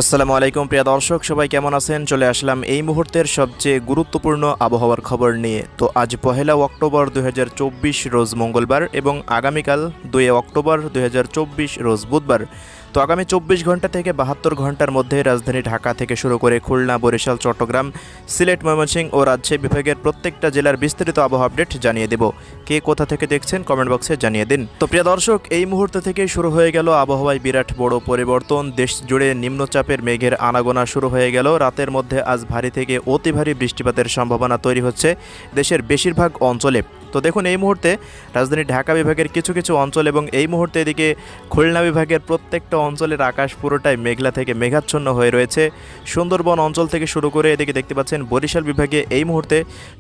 আসসালামু আলাইকুম প্রিয় দর্শক, সবাই কেমন আছেন? চলে আসলাম এই মুহূর্তের সবচেয়ে গুরুত্বপূর্ণ আবহাওয়ার খবর নিয়ে। তো আজ 1 অক্টোবর 2024 রোজ মঙ্গলবার এবং আগামীকাল 2 অক্টোবর 2024 রোজ বুধবার। তো আগামী 24 ঘন্টা থেকে 72 ঘন্টার মধ্যে রাজধানী ঢাকা থেকে শুরু করে খুলনা, বরিশাল, চট্টগ্রাম, সিলেট, ময়মনসিংহ ও রাজশাহী বিভাগের প্রত্যেকটা জেলার বিস্তারিত আবহাওয়া আপডেট জানিয়ে দেব। কে কোথা থেকে দেখছেন কমেন্ট বক্সে জানিয়ে দিন। তো প্রিয় দর্শক, এই মুহূর্ত থেকে শুরু হয়ে গেল আবহাওয়ায় বিরাট বড় পরিবর্তন। দেশ জুড়ে নিম্নচাপের মেঘের আনাগোনা শুরু হয়ে গেল। রাতের মধ্যে আজ ভারী থেকে অতি ভারী বৃষ্টিপাতের সম্ভাবনা তৈরি হচ্ছে দেশের বেশিরভাগ অঞ্চলে। তো দেখুন, এই মুহূর্তে রাজধানী ঢাকা বিভাগের কিছু কিছু অঞ্চল এবং এই মুহূর্তে এদিকে খুলনা বিভাগের প্রত্যেকটা অঞ্চলের আকাশ পুরোটাই মেঘলা থেকে মেঘাচ্ছন্ন হয়ে রয়েছে। সুন্দরবন অঞ্চল থেকে শুরু করে এদিকে দেখতে পাচ্ছেন বরিশাল বিভাগে এই মুহূর্তে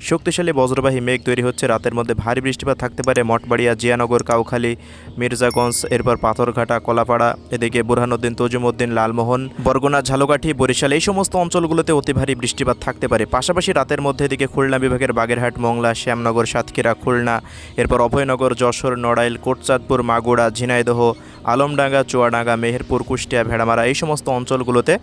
শক্তিশালী বজ্রবাহী মেঘ তৈরি হচ্ছে। রাতের মধ্যে ভারী বৃষ্টিপাত থাকতে পারে মঠবাড়িয়া, জিয়ানগর, কাউখালী, মির্জাগঞ্জ, এরপর পাথরঘাটা, কলাপাড়া, এদিকে বুরহানুদ্দিন, তজুমউদ্দিন, লালমোহন, বরগুনা, ঝালকাঠি, বরিশাল, এই সমস্ত অঞ্চলগুলোতে অতি ভারী বৃষ্টিপাত থাকতে পারে। পাশাপাশি রাতের মধ্যে এদিকে খুলনা বিভাগের বাগেরহাট, মংলা, শ্যামনগর, সাতক্ষীরা, খুলনা, এরপর অভয়নগর, যশোর, নড়াইল, কোটচাঁদপুর, মাগুরা, ঝিনাইদহ, আলমডাঙ্গা, চুয়াডাঙ্গা, মেহেরপুর, কুষ্টিয়া, ভেড়ামারা, এই সমস্ত অঞ্চলগুলোতে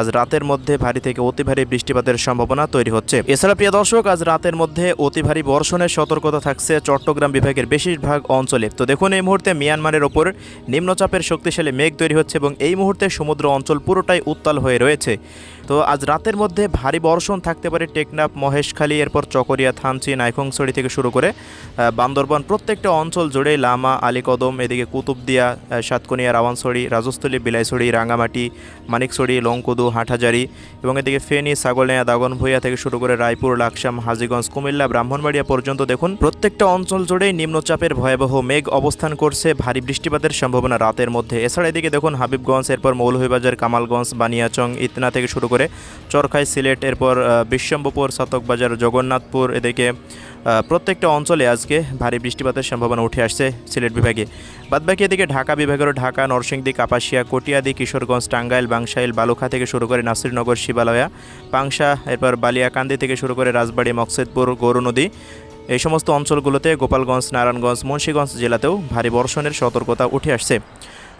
আজ রাতের মধ্যে ভারী থেকে অতি ভারী বৃষ্টিপাতের সম্ভাবনা তৈরি হচ্ছে। এছাড়া প্রিয় দর্শক, আজ রাতের মধ্যে অতি ভারী বর্ষণের সতর্কতা থাকছে চট্টগ্রাম বিভাগের বেশিরভাগ অঞ্চলে। তো দেখুন, এই মুহূর্তে মিয়ানমারের ওপর নিম্নচাপের শক্তিশালী মেঘ তৈরি হচ্ছে এবং এই মুহূর্তে সমুদ্র অঞ্চল পুরোটাই উত্তাল হয়ে রয়েছে। তো আজ রাতের মধ্যে ভারী বর্ষণ থাকতে পারে টেকনাফ, মহেশখালী, এরপর চকরিয়া, থানচি, নাইখংছড়ি থেকে শুরু করে বান্দরবান, প্রত্যেকটা অঞ্চল জুড়ে লামা, আলীকদম, এদিকে কুতুবদিয়া, সাতকনিয়া, রাওয়ানছড়ি, রাজস্থলী, বিলাইছড়ি, রাঙ্গামাটি, মানিকছড়ি, লংকুদু, হাটহাজারি এবং এদিকে ফেনী, ছাগলনাইয়া, দাগনভূঞা থেকে শুরু করে রায়পুর, লাকসাম, হাজীগঞ্জ, কুমিল্লা, ব্রাহ্মণবাড়িয়া পর্যন্ত দেখুন প্রত্যেকটা অঞ্চল জুড়েই নিম্নচাপের ভয়াবহ মেঘ অবস্থান করছে। ভারী বৃষ্টিপাতের সম্ভাবনা রাতের মধ্যে। এছাড়া এদিকে দেখুন হাবিবগঞ্জ, এরপর মৌলভীবাজার, কামালগঞ্জ, বানিয়াচং, ইতনা থেকে শুরু করে চরখাই, সিলেট, এরপর বিশ্বম্ভরপুর, চাতকবাজার, জগন্নাথপুর, এদিকে প্রত্যেকটা অঞ্চলে আজকে ভারী বৃষ্টিপাতের সম্ভাবনা উঠে আসছে সিলেট বিভাগে। বাদবাকি এদিকে ঢাকা বিভাগেরও ঢাকা, নরসিংদী, কাপাসিয়া, কটিয়াদি, কিশোরগঞ্জ, টাঙ্গাইল, বাংশাইল, বালুখা থেকে শুরু করে নাসিরনগর, শিবালয়া, পাংশা, এরপর বালিয়াকান্দি থেকে শুরু করে রাজবাড়ী, মকসেদপুর, গৌরনদী, এই সমস্ত অঞ্চলগুলোতে গোপালগঞ্জ, নারায়ণগঞ্জ, মুন্সিগঞ্জ জেলাতেও ভারী বর্ষণের সতর্কতা উঠে আসছে।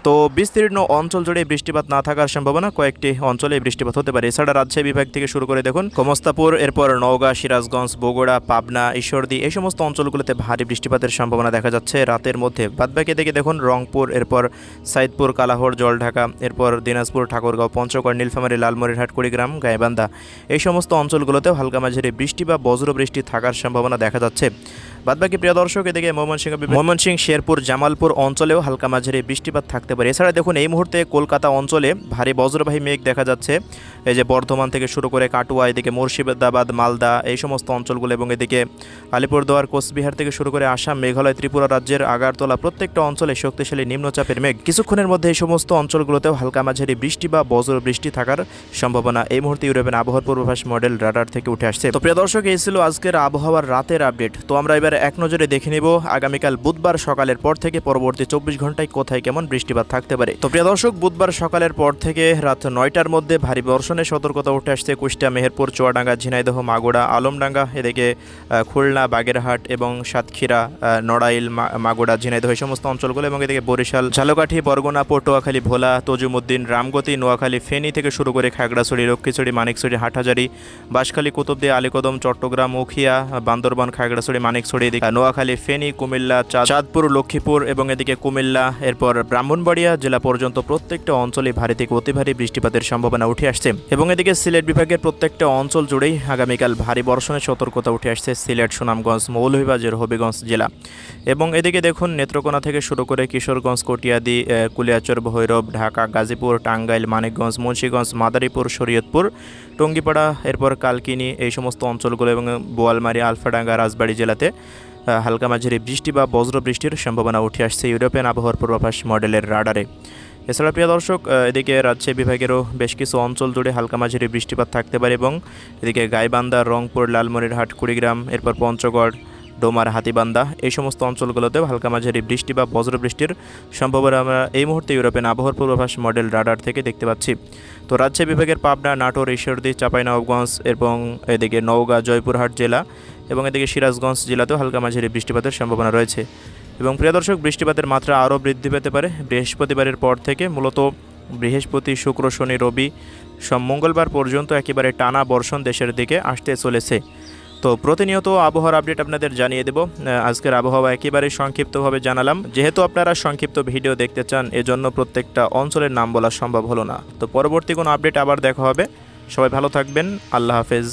তো বিস্তীর্ণ অঞ্চল জুড়ে বৃষ্টিপাত না থাকার সম্ভাবনা, কয়েকটি অঞ্চলে বৃষ্টিপাত হতে পারে। এছাড়া রাজশাহী বিভাগ থেকে শুরু করে দেখুন গোমস্তাপুর, এরপর নওগাঁ, সিরাজগঞ্জ, বগুড়া, পাবনা, ঈশ্বরদী, এই সমস্ত অঞ্চলগুলোতে ভারী বৃষ্টিপাতের সম্ভাবনা দেখা যাচ্ছে রাতের মধ্যে। বাদবাকি দিকে দেখুন রংপুর, এরপর সাইদপুর, কালাহর, জলঢাকা, এরপর দিনাজপুর, ঠাকুরগাঁও, পঞ্চগড়, নীলফামারী, লালমনিরহাট, কুড়িগ্রাম, গাইবান্ধা, এই সমস্ত অঞ্চলগুলোতেও হালকা মাঝারি বৃষ্টি বা বজ্রবৃষ্টি থাকার সম্ভাবনা দেখা যাচ্ছে। বাদবাকি প্রিয় দর্শক, এদিকে ময়মনসিংহ, শেরপুর, জামালপুর অঞ্চলেও হালকা মাঝারি বৃষ্টিপাত থাকতে পারে। এছাড়া দেখুন এই মুহূর্তে কলকাতা অঞ্চলে ভারী বজ্রবাহী মেঘ দেখা যাচ্ছে। এই যে বর্ধমান থেকে শুরু করে কাটুয়া, এদিকে মুর্শিদাবাদ, মালদা, এই সমস্ত অঞ্চলগুলো এবং এদিকে আলিপুরদুয়ার, কোচবিহার থেকে শুরু করে আসাম, মেঘালয়, ত্রিপুরা রাজ্যের আগারতলা, প্রত্যেকটা অঞ্চলে শক্তিশালী নিম্নচাপের মেঘ। কিছুক্ষণের মধ্যে এই সমস্ত অঞ্চলগুলোতেও হালকা মাঝারি বৃষ্টি বা বজ্র বৃষ্টি থাকার সম্ভাবনা এই মুহূর্তে ইউরোপিয়ান আবহাওয়ার পূর্বাভাস মডেল রাডার থেকে উঠে আসছে। তো প্রিয় দর্শক, এই ছিল আজকের আবহাওয়ার রাতের আপডেট। তো আমরা এবার এক নজরে দেখে নিব আগামীকাল বুধবার সকালের পর থেকে পরবর্তী 24 ঘন্টায় কোথায় কেমন বৃষ্টিপাত থাকতে পারে। তো প্রিয় দর্শক, বুধবার সকালের পর থেকে রাত 9টার মধ্যে ভারী বর্ষণের সতর্কতা উঠে আসছে কুষ্টিয়া, মেহেরপুর, চুয়াডাঙ্গা, ঝিনাইদহ, মাগুরা, আলমডাঙ্গা, এদিকে খুলনা, বাগেরহাট এবং সাতক্ষীরা, নড়াইল, মাগুরা, ঝিনাইদহ, এই সমস্ত অঞ্চলগুলো এবং এদিকে বরিশাল, ঝালকাঠি, বরগুনা, পটুয়াখালী, ভোলা, তজুমউদ্দিন, রামগতি, নোয়াখালী, ফেনী থেকে শুরু করে খাগড়াছড়ি, লক্ষ্মীছড়ি, মানিকছড়ি, হাটহাজারি, বাঁশখালী, কুতুবদিয়া, আলীকদম, চট্টগ্রাম, উখিয়া, বান্দরবান, খাগড়াছড়ি, মানিকছড়ি, নোয়াখালী, ফেনী, কুমিল্লা, চাঁদপুর, লক্ষ্মীপুর এবং এদিকে কুমিল্লা, এরপর ব্রাহ্মণবাড়িয়া জেলা পর্যন্ত প্রত্যেকটা অঞ্চলে ভারী থেকে অতি ভারী বৃষ্টিপাতের সম্ভাবনা উঠে আসছে এবং এদিকে সিলেট বিভাগের প্রত্যেকটা অঞ্চল জুড়েই আগামীকাল ভারী বর্ষণের সতর্কতা উঠে আসছে সিলেট, সুনামগঞ্জ, মৌলভীবাজার, হবিগঞ্জ জেলা এবং এদিকে দেখুন নেত্রকোনা থেকে শুরু করে কিশোরগঞ্জ, কটিয়াদি, কুলিয়াচর, ভৈরব, ঢাকা, গাজীপুর, টাঙ্গাইল, মানিকগঞ্জ, মুন্সিগঞ্জ, মাদারীপুর, শরীয়তপুর, টঙ্গিপাড়া, এরপর কালকিনি, এই সমস্ত অঞ্চলগুলো এবং বোয়ালমারী, আলফাডাঙ্গা, রাজবাড়ী জেলাতে হালকা মাঝারি বৃষ্টি বা বজ্র বৃষ্টির সম্ভাবনা উঠে আসছে ইউরোপিয়ান আবহাওয়ার পূর্বাভাস মডেলের রাডারে। এছাড়া প্রিয় দর্শক, এদিকে রাজশাহী বিভাগেরও বেশ কিছু অঞ্চল জুড়ে হালকা মাঝারি বৃষ্টিপাত থাকতে পারে এবং এদিকে গাইবান্ধা, রংপুর, লালমনিরহাট, কুড়িগ্রাম, এরপর পঞ্চগড়, ডোমার, হাতিবান্ধা, এই সমস্ত অঞ্চলগুলোতেও হালকা মাঝারি বৃষ্টি বা বজ্রবৃষ্টির সম্ভাবনা আমরা এই মুহূর্তে ইউরোপিয়ান আবহাওয়ার পূর্বাভাস মডেল রাডার থেকে দেখতে পাচ্ছি। তো রাজশাহী বিভাগের পাবনা, নাটোর, ঈশ্বরদী, চাঁপাইনবাবগঞ্জ এবং এদিকে নওগাঁ, জয়পুরহাট জেলা এবং এদিকে সিরাজগঞ্জ জেলাতেও হালকা মাঝারি বৃষ্টিপাতের সম্ভাবনা রয়েছে এবং প্রিয় দর্শক, বৃষ্টিপাতের মাত্রা আরও বৃদ্ধি পেতে পারে বৃহস্পতিবারের পর থেকে। মূলত বৃহস্পতি, শুক্র, শনি, রবি, সোম, মঙ্গলবার পর্যন্ত একেবারে টানা বর্ষণ দেশের দিকে আসতে চলেছে। তো প্রতিনিয়ত আবহাওয়ার আপডেট আপনাদের জানিয়ে দেব। আজকের আবহাওয়া একেবারে সংক্ষিপ্তভাবে জানালাম, যেহেতু আপনারা সংক্ষিপ্ত ভিডিও দেখতে চান এজন্য প্রত্যেকটা অঞ্চলের নাম বলা সম্ভব হলো না। তো পরবর্তী কোনো আপডেট আবার দেখা হবে। সবাই ভালো থাকবেন। আল্লাহ হাফেজ।